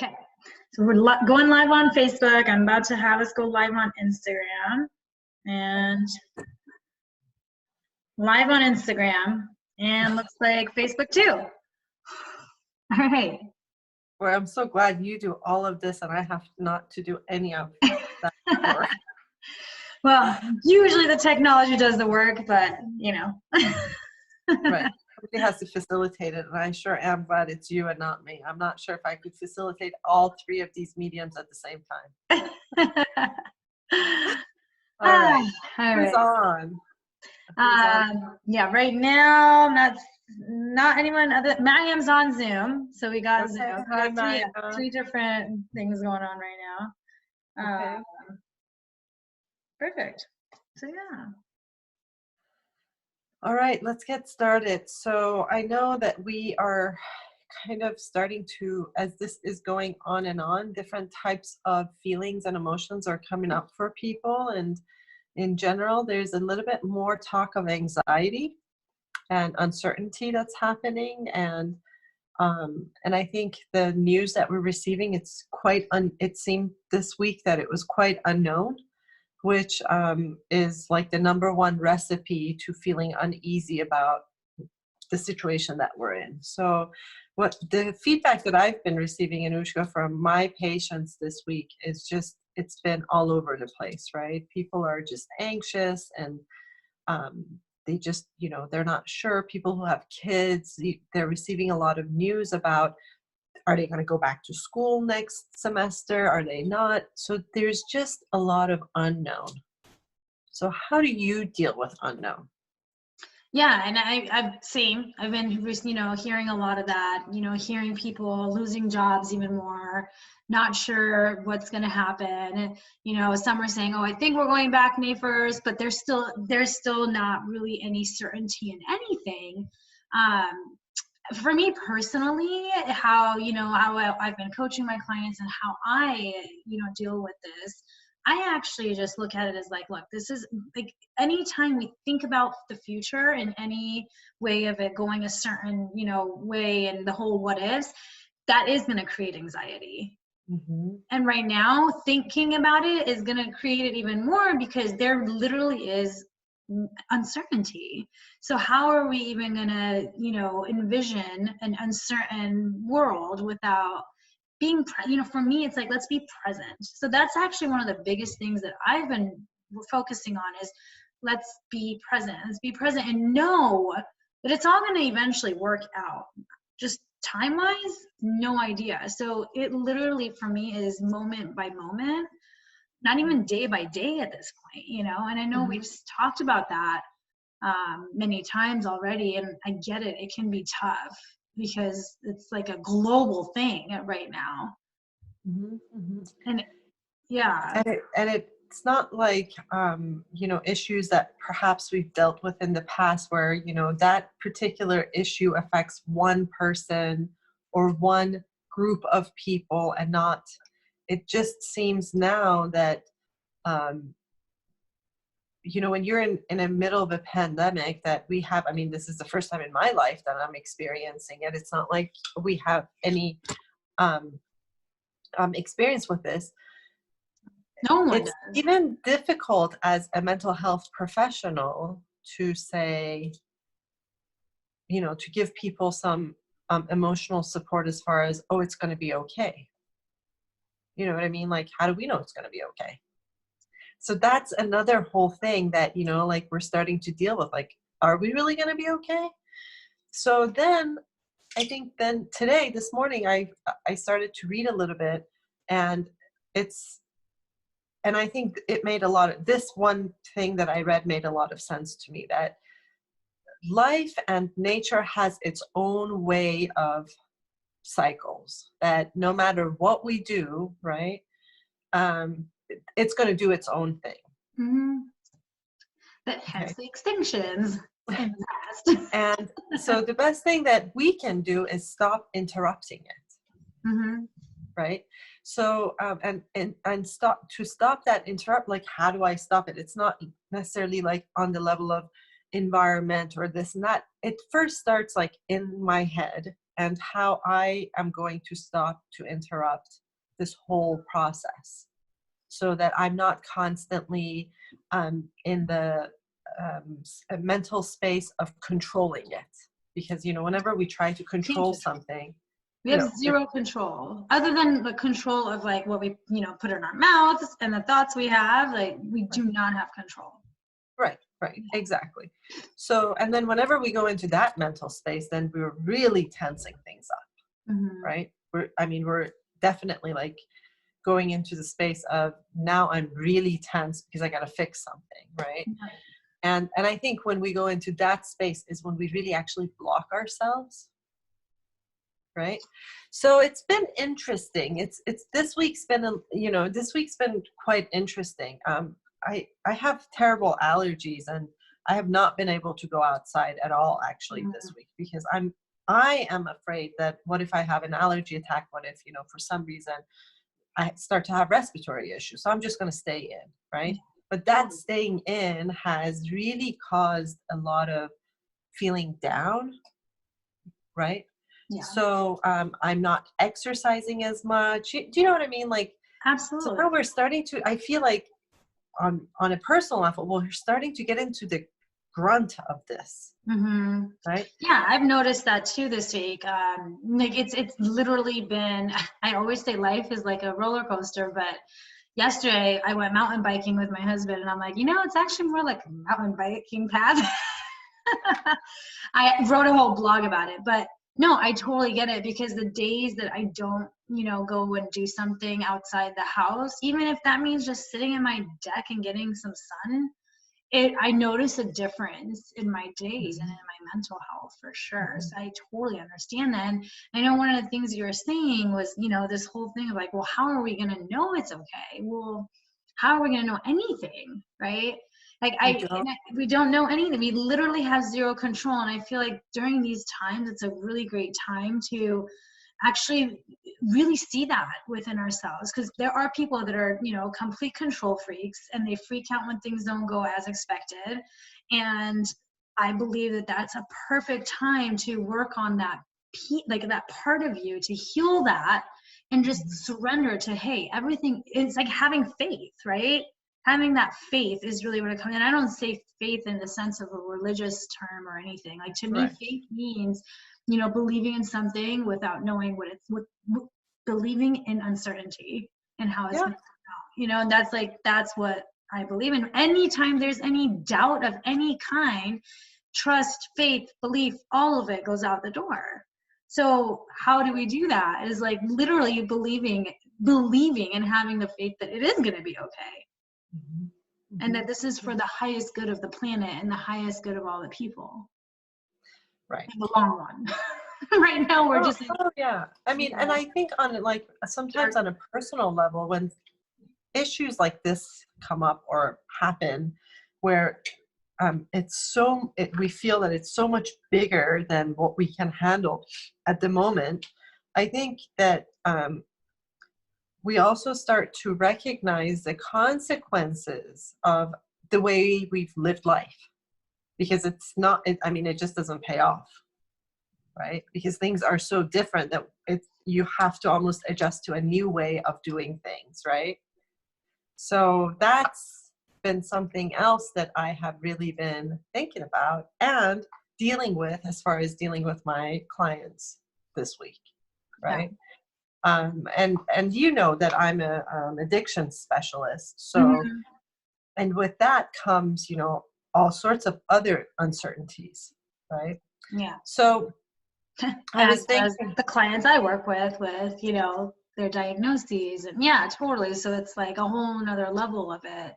Okay, so we're going live on Facebook. I'm about to have us go live on Instagram and live on Instagram, and looks like Facebook too. All right. Well, I'm so glad you do all of this and I have not to do any of that work. Well, usually the technology does the work, but you know. Right. Somebody has to facilitate it, and I sure am glad it's you and not me. I'm not sure if I could facilitate all three of these mediums at the same time. All right. All Who's right. on? Yeah, right now, not anyone other. Mariam's on Zoom, so we got Okay. Zoom. Hi, We got Mariam. three different things going on right now. Okay. Perfect. So yeah. All right, let's get started. So I know that we are kind of starting to, as this is going on and on, different types of feelings and emotions are coming up for people. And in general, there's a little bit more talk of anxiety and uncertainty that's happening. And I think the news that we're receiving, it's quite, it seemed this week that it was quite unknown, which is like the number one recipe to feeling uneasy about the situation that we're in. So what the feedback that I've been receiving, Anushka, from my patients this week is just, it's been all over the place, right? People are just anxious and they just, you know, they're not sure. People who have kids, they're receiving a lot of news about, are they going to go back to school next semester? Are they not? So there's just a lot of unknown. So how do you deal with unknown? Yeah, and I've been, you know, hearing a lot of that, you know, hearing people losing jobs even more, not sure what's going to happen. You know, some are saying, oh, I think we're going back May 1st, but there's still not really any certainty in anything. For me personally, how I've been coaching my clients and how I, you know, deal with this, I actually just look at it as like, look, this is like, anytime we think about the future in any way of it going a certain, you know, way, and the whole what ifs, that is going to create anxiety. Mm-hmm. And right now, thinking about it is going to create it even more, because there literally is uncertainty. So how are we even going to, you know, envision an uncertain world without being, you know, for me, it's like, let's be present. So that's actually one of the biggest things that I've been focusing on is let's be present. Let's be present and know that it's all going to eventually work out. Just time-wise, no idea. So it literally, for me, is moment by moment, not even day by day at this point, you know. And I know we've talked about that many times already, and I get it. It can be tough because it's like a global thing right now. And yeah. And it's not like, you know, issues that perhaps we've dealt with in the past where, you know, that particular issue affects one person or one group of people and not, it just seems now that, you know, when you're in the middle of a pandemic that we have, I mean, this is the first time in my life that I'm experiencing it. It's not like we have any experience with this. No one It's does. even difficult as a mental health professional to say, you know, to give people some emotional support as far as, oh, it's going to be okay. You know what I mean? Like, how do we know it's going to be okay? So that's another whole thing that, you know, like we're starting to deal with, like, are we really going to be okay? So then I think then today, this morning, I started to read a little bit, and I think it made this one thing that I read made a lot of sense to me, that life and nature has its own way of cycles, that no matter what we do, right, it's going to do its own thing. That hence the extinctions in the past. And so the best thing that we can do is stop interrupting it. Right? So, and stop that interrupt, like, how do I stop it? It's not necessarily like on the level of environment or this and that. It first starts like in my head, and how I am going to stop to interrupt this whole process so that I'm not constantly in the mental space of controlling it. Because, whenever we try to Can't control control. something, We have zero control other than the control of like what we, put in our mouths and the thoughts we have. Like we do not have control. Right, exactly. So, and then whenever we go into that mental space, then we're really tensing things up, right? We're definitely like going into the space of now I'm really tense because I got to fix something, right? And I think when we go into that space is when we really actually block ourselves, right? So it's been interesting. It's this week's been quite interesting. I have terrible allergies and I have not been able to go outside at all actually this week because I am afraid that what if I have an allergy attack? What if, for some reason I start to have respiratory issues? So I'm just going to stay in, right? But that staying in has really caused a lot of feeling down, right? Yeah. So I'm not exercising as much. Do you know what I mean? Like, absolutely. So now we're starting to, I feel like on a personal level, we're starting to get into the grunt of this, right? Yeah, I've noticed that too this week. Like it's literally been, I always say life is like a roller coaster, but yesterday I went mountain biking with my husband and I'm like, it's actually more like a mountain biking path. I wrote a whole blog about it, but no, I totally get it because the days that I don't, go and do something outside the house, even if that means just sitting in my deck and getting some sun, I notice a difference in my days and in my mental health for sure. So I totally understand that. And I know one of the things you were saying was, this whole thing of like, well, how are we going to know it's okay? Well, how are we going to know anything, right? Like we don't know anything. We literally have zero control. And I feel like during these times, it's a really great time to actually really see that within ourselves, because there are people that are complete control freaks and they freak out when things don't go as expected, and I believe that that's a perfect time to work on that that part of you, to heal that and just surrender to, hey, everything is like having faith, right? Having that faith is really what it comes in. I don't say faith in the sense of a religious term or anything. Like to me, faith means believing in something without knowing what believing in uncertainty and how it's going to come out. And that's what I believe in. Anytime there's any doubt of any kind, trust, faith, belief, all of it goes out the door. So how do we do that? Is like literally believing and having the faith that it is going to be okay. And that this is for the highest good of the planet and the highest good of all the people. Right. In the long run. Right now we're just yeah. I mean, and I think on like sometimes on a personal level, when issues like this come up or happen where we feel that it's so much bigger than what we can handle at the moment, I think that we also start to recognize the consequences of the way we've lived life, because it just doesn't pay off, right? Because things are so different that you have to almost adjust to a new way of doing things, right? So that's been something else that I have really been thinking about and dealing with as far as dealing with my clients this week, right? Yeah. And that I'm a addiction specialist. So, and with that comes, all sorts of other uncertainties, right? Yeah. So I was thinking the clients I work with, their diagnoses, and yeah, totally. So it's like a whole nother level of it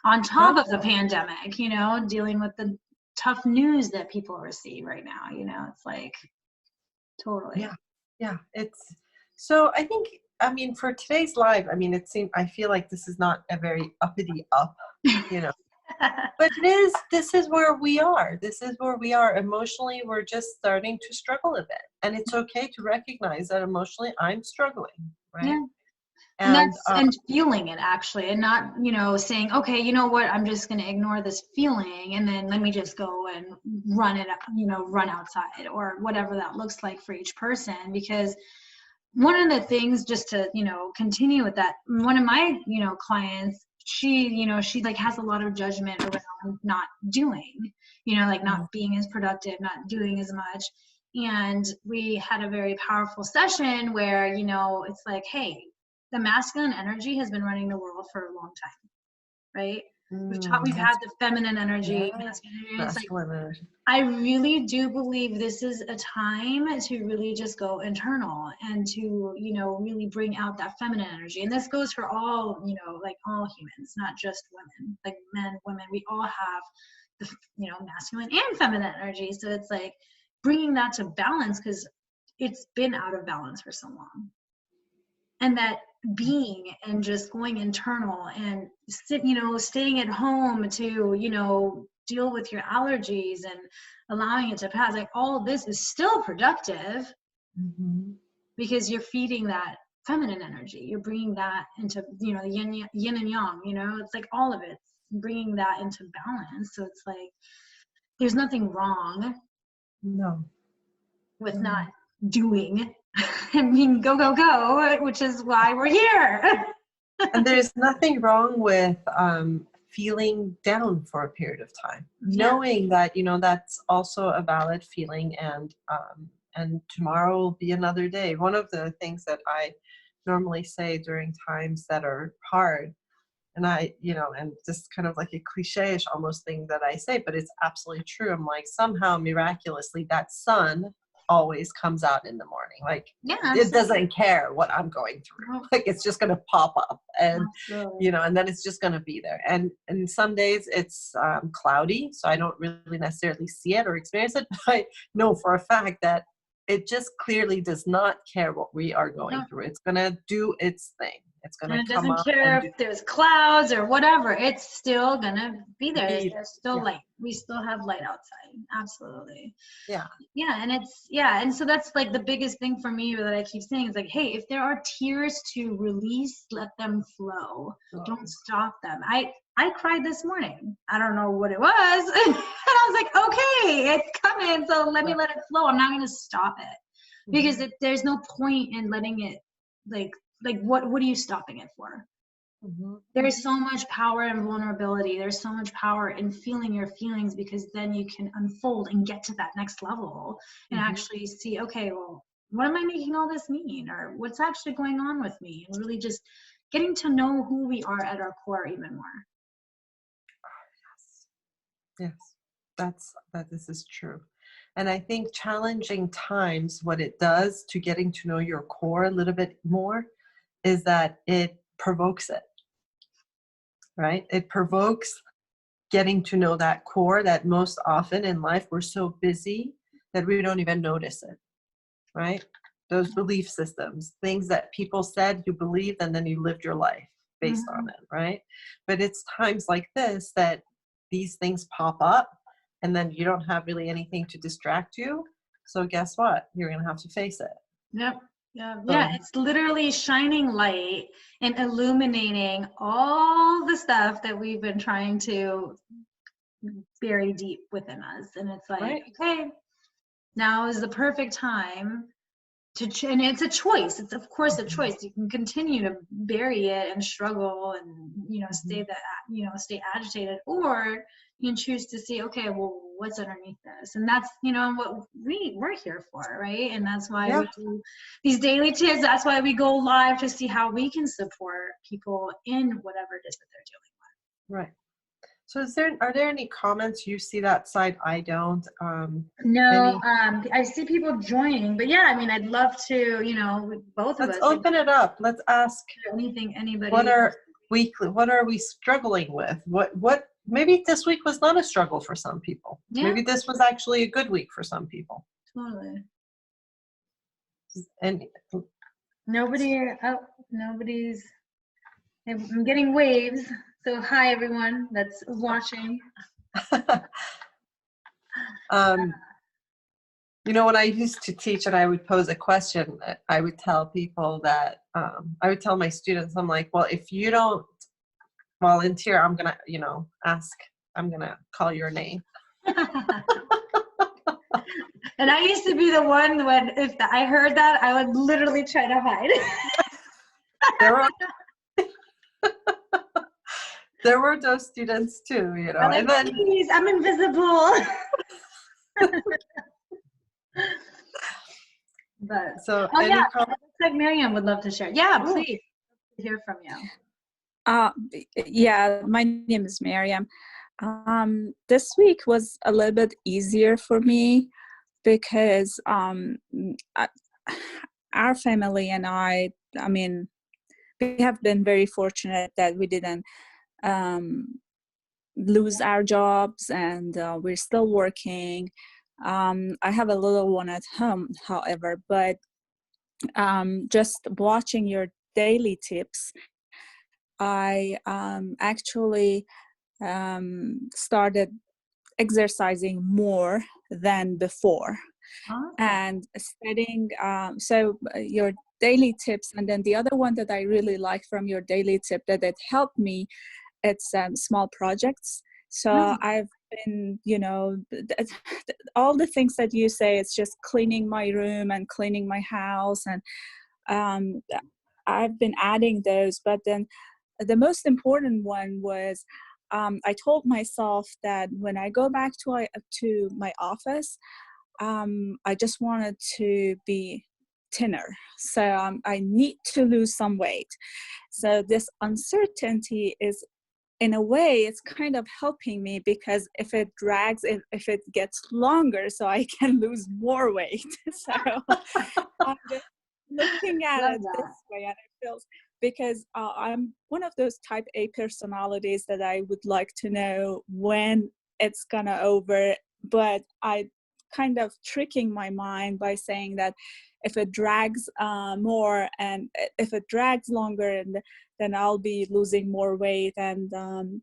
on top of the pandemic, dealing with the tough news that people receive right now, it's like totally. Yeah. It's so I think, for today's live, I feel like this is not a very uppity up, but this is where we are. This is where we are emotionally. We're just starting to struggle a bit. And it's okay to recognize that emotionally I'm struggling, right? And And that's, and feeling it actually, and not, you know, saying, okay, you know what, I'm just going to ignore this feeling and then let me just go and run it, you know, run outside or whatever that looks like for each person. Because one of the things, just to, you know, continue with that, one of my, you know, clients, she, you know, she like has a lot of judgment around not doing, you know, like not being as productive, not doing as much. And we had a very powerful session where, you know, it's like, hey, the masculine energy has been running the world for a long time, right? We've had the feminine energy, masculine energy. It's like, masculine energy. I really do believe this is a time to really just go internal and to, you know, really bring out that feminine energy. And this goes for all, you know, like all humans, not just women, like men, women, we all have the, you know, masculine and feminine energy. So it's like bringing that to balance, because it's been out of balance for so long. And that being and just going internal and you know, staying at home to, you know, deal with your allergies and allowing it to pass, like all of this is still productive because you're feeding that feminine energy. You're bringing that into, you know, the yin and yang, you know, it's like all of it, bringing that into balance. So it's like, there's nothing wrong with not doing. I mean, go, go, go, which is why we're here. And there's nothing wrong with feeling down for a period of time, knowing that, you know, that's also a valid feeling, and tomorrow will be another day. One of the things that I normally say during times that are hard, and I, you know, and just kind of like a cliche-ish almost thing that I say, but it's absolutely true. I'm like, somehow miraculously that sun always comes out in the morning. Like, it doesn't care what I'm going through. Like, it's just going to pop up, and you know, and then it's just going to be there. And some days it's cloudy, so I don't really necessarily see it or experience it, but I know for a fact that it just clearly does not care what we are going through. It's going to do its thing. It's going to come up. And it doesn't care if there's clouds or whatever. It's still going to be there. There's still light. We still have light outside. Absolutely. Yeah. Yeah. And it's, and so that's like the biggest thing for me that I keep saying is like, hey, if there are tears to release, let them flow. Don't stop them. I cried this morning. I don't know what it was. And I was like, okay, it's coming. So let me let it flow. I'm not going to stop it because there's no point in letting it like what are you stopping it for? There's so much power in vulnerability. There's so much power in feeling your feelings, because then you can unfold and get to that next level and actually see, okay, well, what am I making all this mean? Or what's actually going on with me? And really just getting to know who we are at our core even more. Yes, this is true. And I think challenging times, what it does to getting to know your core a little bit more is that it provokes it, right? It provokes getting to know that core that most often in life we're so busy that we don't even notice it, right? Those belief systems, things that people said you believed and then you lived your life based on it, right? But it's times like this that these things pop up and then you don't have really anything to distract you. So guess what? You're going to have to face it. Yep. Yeah, it's literally shining light and illuminating all the stuff that we've been trying to bury deep within us. And it's like, okay, now is the perfect time to, and it's a choice. It's of course a choice. You can continue to bury it and struggle and, you know, stay agitated, or you can choose to see, okay, well, what's underneath this? And that's, you know, what we're here for, right? And that's why we do these daily tips. That's why we go live, to see how we can support people in whatever it is that they're dealing with. Right. So are there any comments? You see that side, I don't. No, I see people joining, but yeah, I mean, I'd love to, you know, both of us. Let's open it up. Let's ask anybody. What are we struggling with? What maybe this week was not a struggle for some people. Maybe this was actually a good week for some people. Totally. And nobody's, I'm getting waves. So hi everyone that's watching. You know, when I used to teach and I would pose a question, I would tell people that, I would tell my students, I'm like, well, if you don't volunteer, I'm going to, I'm going to call your name. And I used to be the one when, if I heard that, I would literally try to hide. There were those students too, I'm like, and then, please, I'm invisible. But so oh any yeah, comments? looks like Miriam would love to share. Yeah, Oh, please hear from you. Yeah, my name is Miriam. This week was a little bit easier for me because our family and I mean, we have been very fortunate that we didn't lose our jobs, and we're still working. I have a little one at home, however, but just watching your daily tips, I actually started exercising more than before, Awesome. and studying. So your daily tips, and then the other one that I really like from your daily tip that it helped me, it's small projects. So I've been, all the things that you say, it's just cleaning my room and cleaning my house, and um, I've been adding those. But then the most important one was, I told myself that when I go back to my office, I just wanted to be thinner. So I need to lose some weight. So this uncertainty is, in a way, it's kind of helping me, because if it drags, if it gets longer, so I can lose more weight. So I'm just looking at it this way, and it feels, because I'm one of those type A personalities that I would like to know when it's gonna over, but I kind of tricking my mind by saying that if it drags more, and if it drags longer, and then I'll be losing more weight, and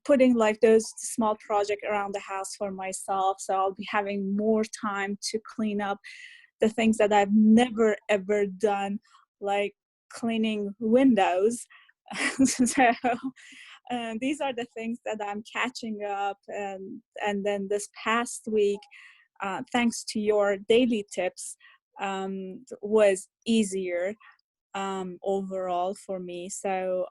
putting like those small projects around the house for myself. So I'll be having more time to clean up the things that I've never ever done, like cleaning windows. So these are the things that I'm catching up. And then this past week, thanks to your daily tips, was easier overall for me. So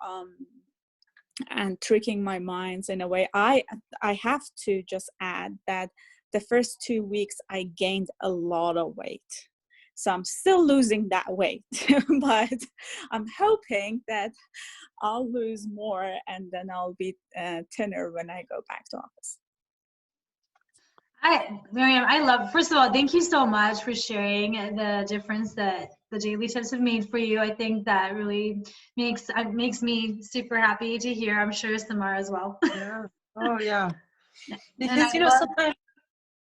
and tricking my minds in a way. I have to just add that the first 2 weeks I gained a lot of weight. So I'm still losing that weight, but I'm hoping that I'll lose more, and then I'll be thinner when I go back to office. Miriam, I love, first of all, thank you so much for sharing the difference that the daily tips have made for you. I think that really makes me super happy to hear. I'm sure Samar as well. Yeah. Oh, yeah. And Because, sometimes,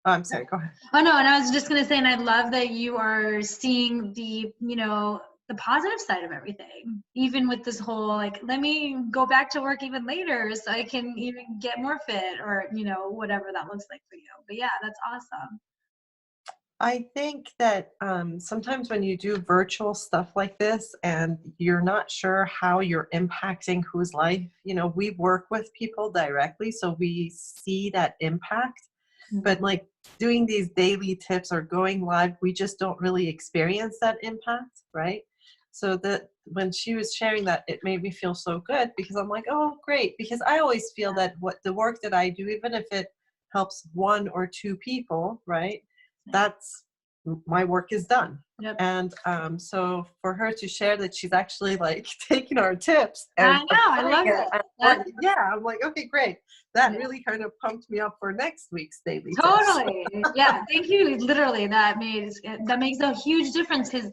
oh, I'm sorry, go ahead. Oh, no, and I was just going to say, and I love that you are seeing the, the positive side of everything, even with this whole, like, let me go back to work even later so I can even get more fit, or, whatever that looks like for you. But yeah, that's awesome. I think that sometimes when you do virtual stuff like this and you're not sure how you're impacting whose life, we work with people directly, so we see that impact. But like doing these daily tips or going live, we just don't really experience that impact, right? So that when she was sharing that, it made me feel so good, because I'm like, oh, great. Because I always feel that what the work that I do, even if it helps 1 or 2 people, right, that's my work is done. Yep. And so for her to share that she's actually like taking our tips and I know, I love it. Yeah, I'm like, okay, great. That really kind of pumped me up for next week's daily totally tips. Yeah, thank you. Literally, that makes a huge difference, because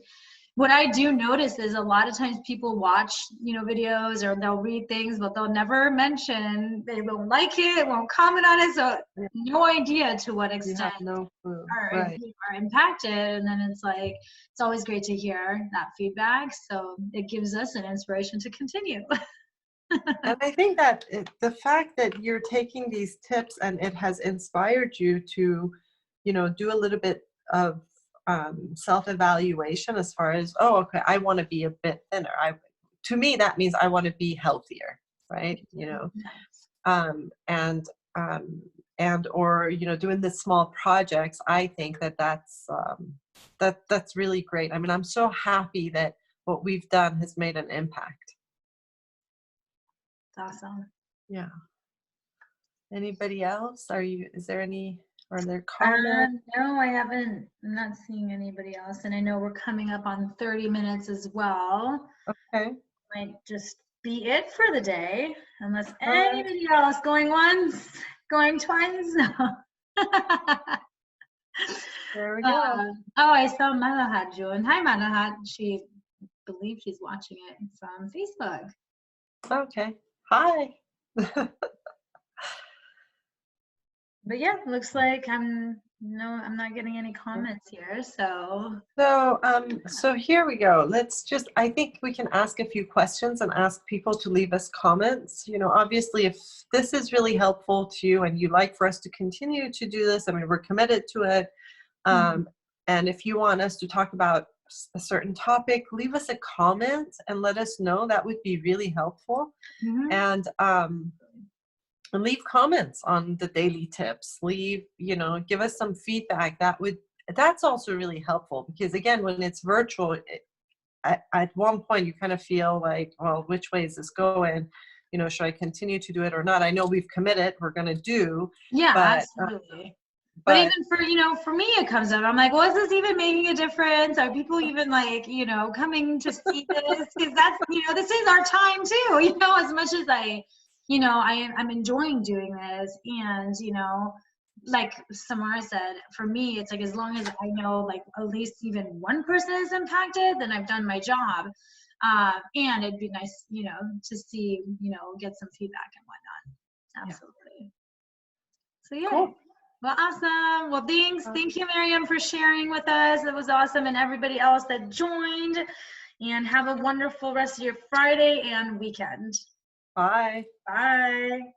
what I do notice is a lot of times people watch, videos, or they'll read things, but they'll never mention, they won't like it, won't comment on it. So no idea to what extent no clue. are impacted. And then it's like, it's always great to hear that feedback. So it gives us an inspiration to continue. And I think that the fact that you're taking these tips and it has inspired you to, do a little bit of self-evaluation as far as, oh, okay, I want to be a bit thinner. To me, that means I want to be healthier, right? You know, um, and um, or doing the small projects. I think that's really great. I mean, I'm so happy that what we've done has made an impact. It's awesome. Yeah. Anybody else? Are there comments? No, I haven't. I'm not seeing anybody else, and I know we're coming up on 30 minutes as well. Okay. Might just be it for the day, unless right. anybody else going once, going twice. There we go. Oh, I saw Malahat join. Hi, Malahat. She believes she's watching it from Facebook. Okay. Hi. But yeah, looks like I'm not getting any comments here. So So here we go. I think we can ask a few questions and ask people to leave us comments. Obviously, if this is really helpful to you and you'd like for us to continue to do this, I mean, we're committed to it. And if you want us to talk about a certain topic, leave us a comment and let us know. That would be really helpful. And leave comments on the daily tips. Give us some feedback. That's also really helpful, because again, when it's virtual, at one point you kind of feel like, well, which way is this going? Should I continue to do it or not? I know we've committed, we're going to do. Yeah, absolutely. But even for me, it comes up. I'm like, well, is this even making a difference? Are people even coming to see this? Because that's, this is our time too, as much as I'm enjoying doing this. And, like Samar said, for me, it's like, as long as I know, like, at least even one person is impacted, then I've done my job. And it'd be nice, to see, get some feedback and whatnot. Absolutely. Yeah. So yeah. Cool. Well, awesome. Well, thanks. Thank you, Miriam, for sharing with us. That was awesome. And everybody else that joined. And have a wonderful rest of your Friday and weekend. Bye. Bye.